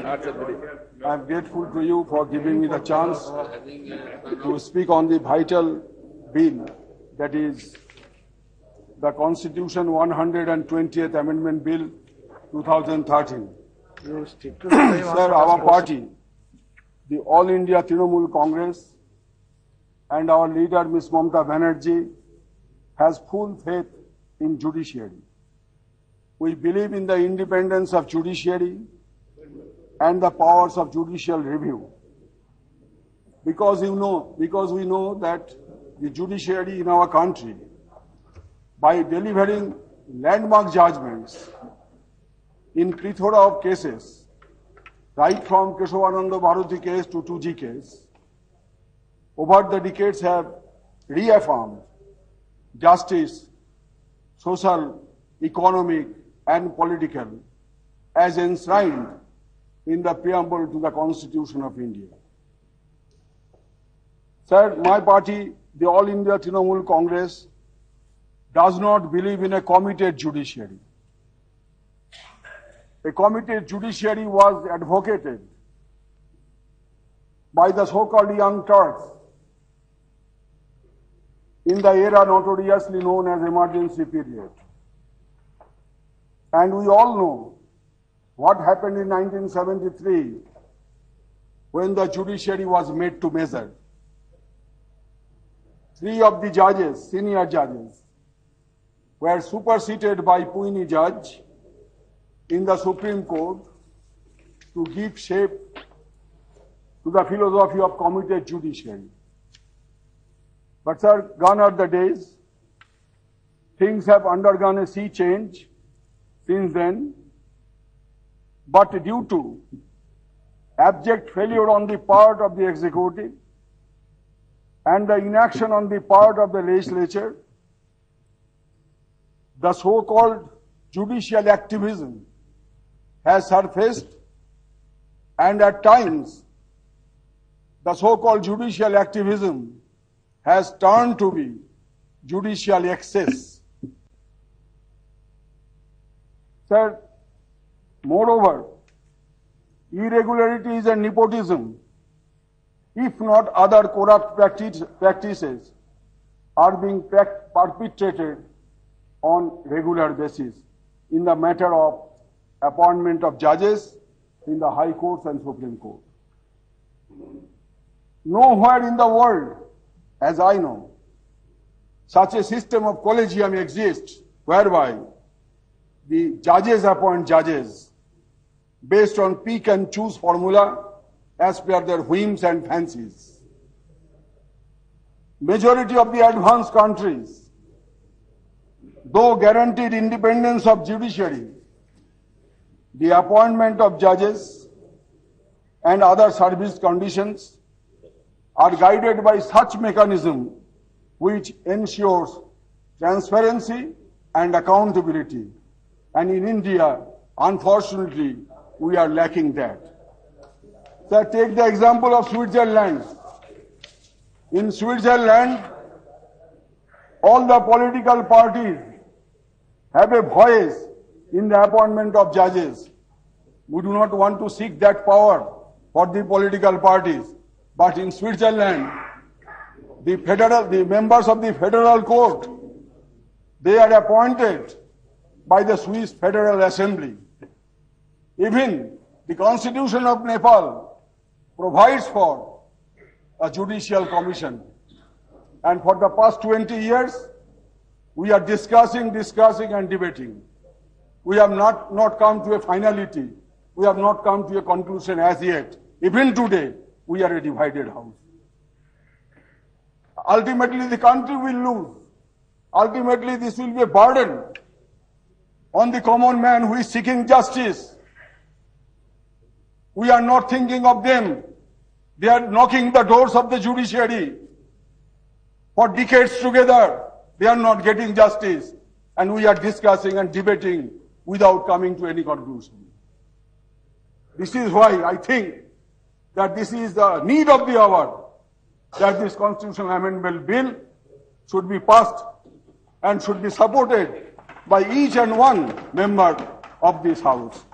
I am grateful to you for giving me the chance to speak on the vital bill, that is the Constitution 120th Amendment Bill 2013. Sir, our party, the All India Trinamool Congress, and our leader Ms. Mamata Banerjee has full faith in judiciary. We believe in the independence of judiciary and the powers of judicial review. Because we know that the judiciary in our country, by delivering landmark judgments in plethora of cases, right from Keshavananda Bharati case to 2G case, over the decades have reaffirmed justice, social, economic, and political, as enshrined in the preamble to the Constitution of India. Sir, my party, the All India Trinamool Congress, does not believe in a committed judiciary. A committed judiciary was advocated by the so-called Young Turks in the era notoriously known as emergency period. And we all know what happened in 1973 when the judiciary was made to measure. 3 of the judges, senior judges, were superseded by puisne judge in the Supreme Court to give shape to the philosophy of committed judiciary. But sir, gone are the days. Things have undergone a sea change since then. But due to abject failure on the part of the executive and the inaction on the part of the legislature, the so-called judicial activism has surfaced, and at times the so-called judicial activism has turned to be judicial excess. Sir, moreover, irregularities and nepotism, if not other corrupt practices, are being perpetrated on regular basis in the matter of appointment of judges in the High Courts and Supreme Court. Nowhere in the world, as I know, such a system of collegium exists whereby the judges appoint judges based on pick and choose formula as per their whims and fancies. Majority of the advanced countries, though guaranteed independence of judiciary, the appointment of judges and other service conditions are guided by such mechanism which ensures transparency and accountability. And in India, unfortunately, we are lacking that. Sir, take the example of Switzerland. In Switzerland, all the political parties have a voice in the appointment of judges. We do not want to seek that power for the political parties. But in Switzerland, the members of the federal court, they are appointed by the Swiss Federal Assembly. Even the Constitution of Nepal provides for a judicial commission. And for the past 20 years, we are discussing and debating. We have not come to a finality. We have not come to a conclusion as yet. Even today, we are a divided house. Ultimately, the country will lose. Ultimately, this will be a burden on the common man who is seeking justice. We are not thinking of them. They are knocking the doors of the judiciary. For decades together, they are not getting justice. And we are discussing and debating without coming to any conclusion. This is why I think that this is the need of the hour, that this constitutional amendment bill should be passed and should be supported by each and one member of this House.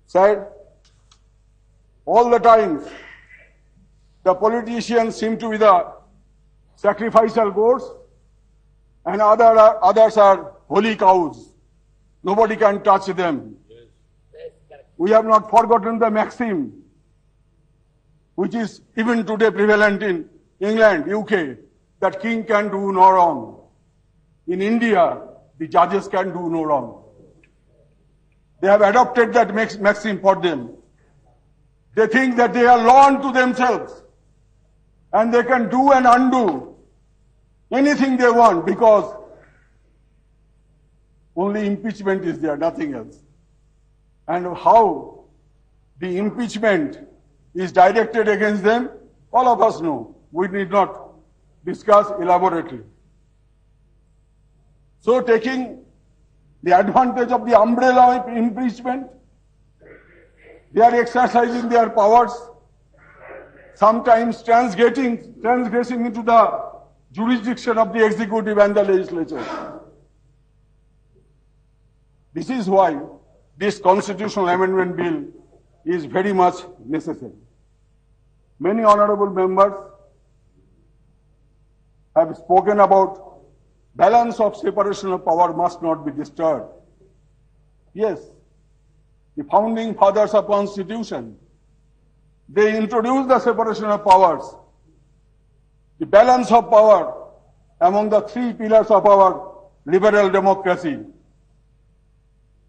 Sir, all the times the politicians seem to be the sacrificial goats and others are holy cows. Nobody can touch them. We have not forgotten the maxim, which is even today prevalent in England, UK, that king can do no wrong. In India, the judges can do no wrong. They have adopted that maxim for them. They think that they are law unto themselves and they can do and undo anything they want because only impeachment is there, nothing else. And how the impeachment is directed against them, all of us know. We need not discuss elaborately. So taking the advantage of the umbrella of impeachment, they are exercising their powers, sometimes transgressing into the jurisdiction of the executive and the legislature. This is why this constitutional amendment bill is very much necessary. Many honorable members have spoken about balance of separation of power must not be disturbed. Yes, the founding fathers of Constitution, they introduced the separation of powers, the balance of power among the three pillars of our liberal democracy.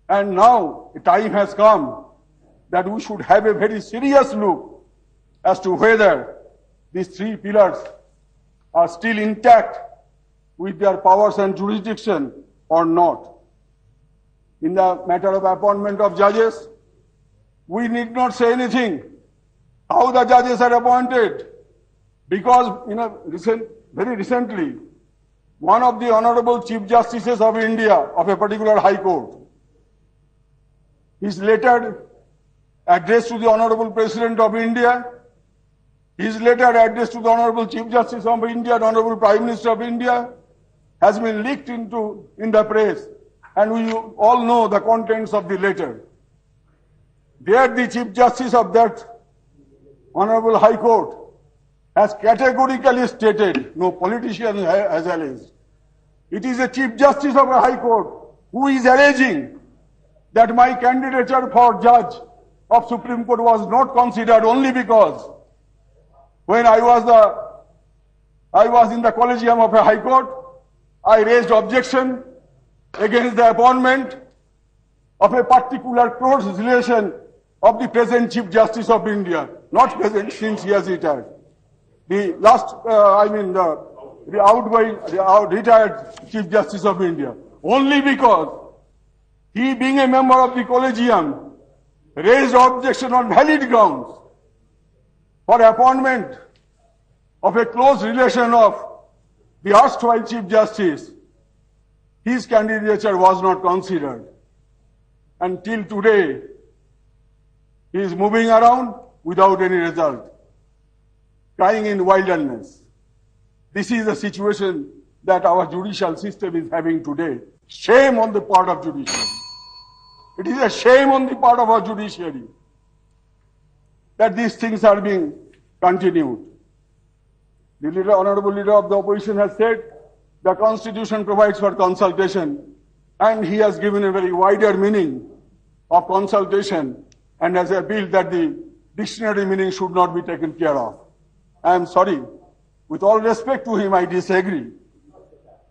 And now the time has come that we should have a very serious look as to whether these three pillars are still intact with their powers and jurisdiction or not. In the matter of appointment of judges, we need not say anything how the judges are appointed, because very recently, one of the honorable Chief Justices of India of a particular High Court, his letter addressed to the Honorable President of India, his letter addressed to the Honorable Chief Justice of India and Honorable Prime Minister of India has been leaked in the press, and we all know the contents of the letter. There the Chief Justice of that Honorable High Court has categorically stated, no politician has alleged, it is a Chief Justice of a High Court who is alleging that my candidature for judge of Supreme Court was not considered only because when I was in the collegium of a High Court, I raised objection against the appointment of a particular close relation of the present Chief Justice of India, not present since he has retired. The retired Chief Justice of India, only because he, being a member of the collegium, raised objection on valid grounds for appointment of a close relation of the erstwhile Chief Justice. His candidature was not considered. Until today, he is moving around without any result, crying in wilderness. This is the situation that our judicial system is having today. Shame on the part of judiciary. It is a shame on the part of our judiciary that these things are being continued. The honorable leader of the opposition has said the Constitution provides for consultation, and he has given a very wider meaning of consultation and has appealed that the dictionary meaning should not be taken care of. I am sorry. With all respect to him, I disagree.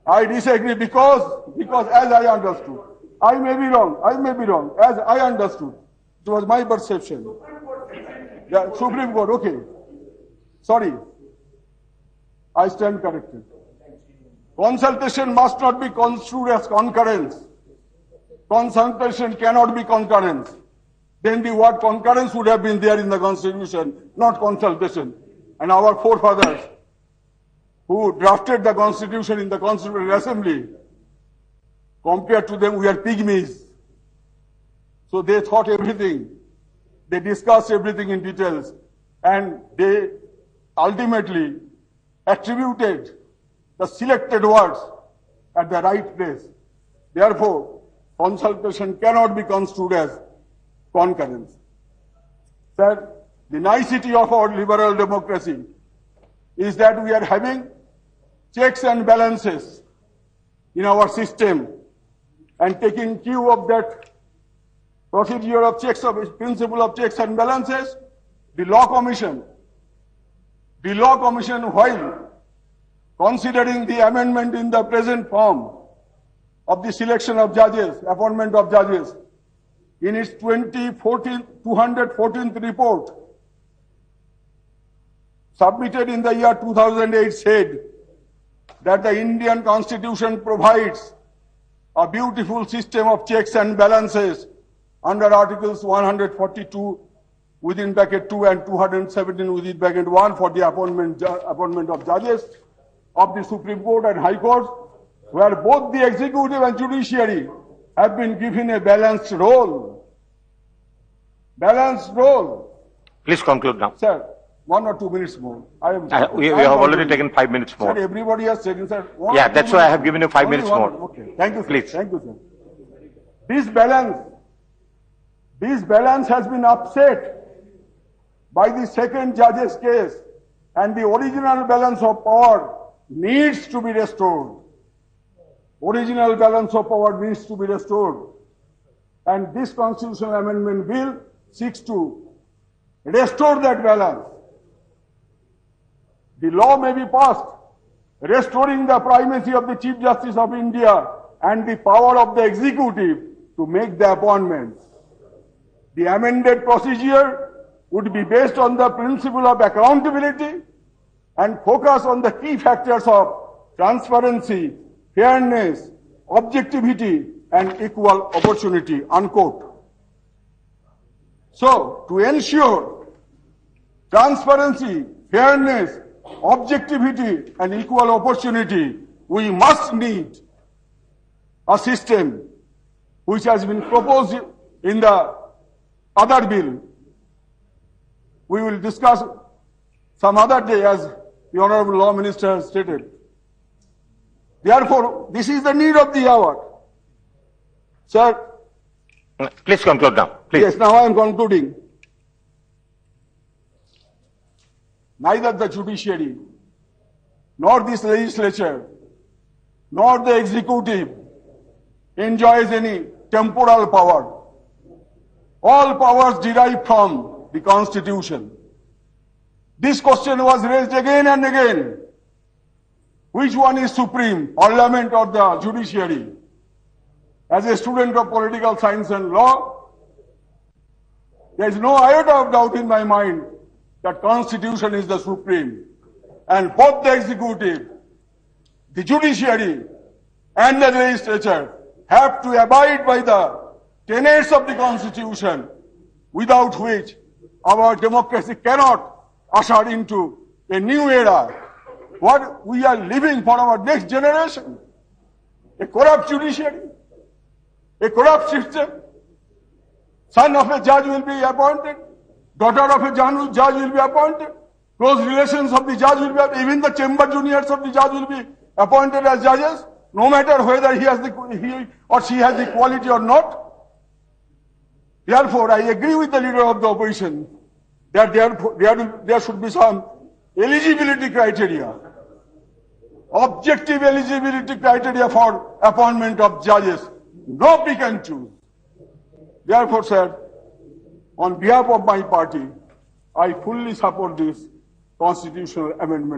I disagree because as I understood, I may be wrong, as I understood, it was my perception. The Supreme Court, okay. Sorry. I stand corrected. Consultation must not be construed as concurrence. Consultation cannot be concurrence. Then the word concurrence would have been there in the Constitution, not consultation. And our forefathers, who drafted the Constitution in the Constitutional Assembly, compared to them, we are pygmies. So they thought everything. They discussed everything in details. And they ultimately attributed the selected words at the right place. Therefore, consultation cannot be construed as concurrence. Sir, The nicety of our liberal democracy is that we are having checks and balances in our system, and taking cue of that procedure of checks, of principle of checks and balances, the Law Commission, while considering the amendment in the present form of the selection of judges, appointment of judges, in its 214th report, submitted in the year 2008, said that the Indian Constitution provides a beautiful system of checks and balances under Articles 142 within bracket 2 and 217 within bracket 1 for the appointment of judges of the Supreme Court and High Court, where both the executive and judiciary have been given a balanced role. Balanced role. Please conclude now. Sir, 1 or 2 minutes more. We have already taken 5 minutes more. Sir, everybody has taken, sir. Yeah, that's why I have given you 5 minutes more. Okay. Thank you, sir. Please. Thank you, sir. This balance has been upset by the second judge's case, and the original balance of power needs to be restored. Original balance of power needs to be restored. And this constitutional amendment bill seeks to restore that balance. The law may be passed restoring the primacy of the Chief Justice of India and the power of the executive to make the appointments. The amended procedure would be based on the principle of accountability and focus on the key factors of transparency, fairness, objectivity, and equal opportunity, unquote. So, to ensure transparency, fairness, objectivity, and equal opportunity, we must need a system which has been proposed in the other bill. We will discuss some other day, as the Honorable Law Minister has stated. Therefore, this is the need of the hour. Sir. Please conclude now. Please. Yes, now I am concluding. Neither the judiciary, nor this legislature, nor the executive enjoys any temporal power. All powers derive from the Constitution. This question was raised again and again. Which one is supreme, Parliament or the judiciary? As a student of political science and law, there is no iota of doubt in my mind that Constitution is the supreme. And both the executive, the judiciary, and the legislature have to abide by the tenets of the Constitution, without which our democracy cannot usher into a new era. What we are living for our next generation? A corrupt judiciary, a corrupt system. Son of a judge will be appointed, daughter of a judge will be appointed, close relations of the judge will be appointed, even the chamber juniors of the judge will be appointed as judges, no matter whether he or she has the quality or not. Therefore, I agree with the leader of the opposition that there should be some eligibility criteria, objective eligibility criteria for appointment of judges. No pick and choose. Therefore, sir, on behalf of my party, I fully support this constitutional amendment.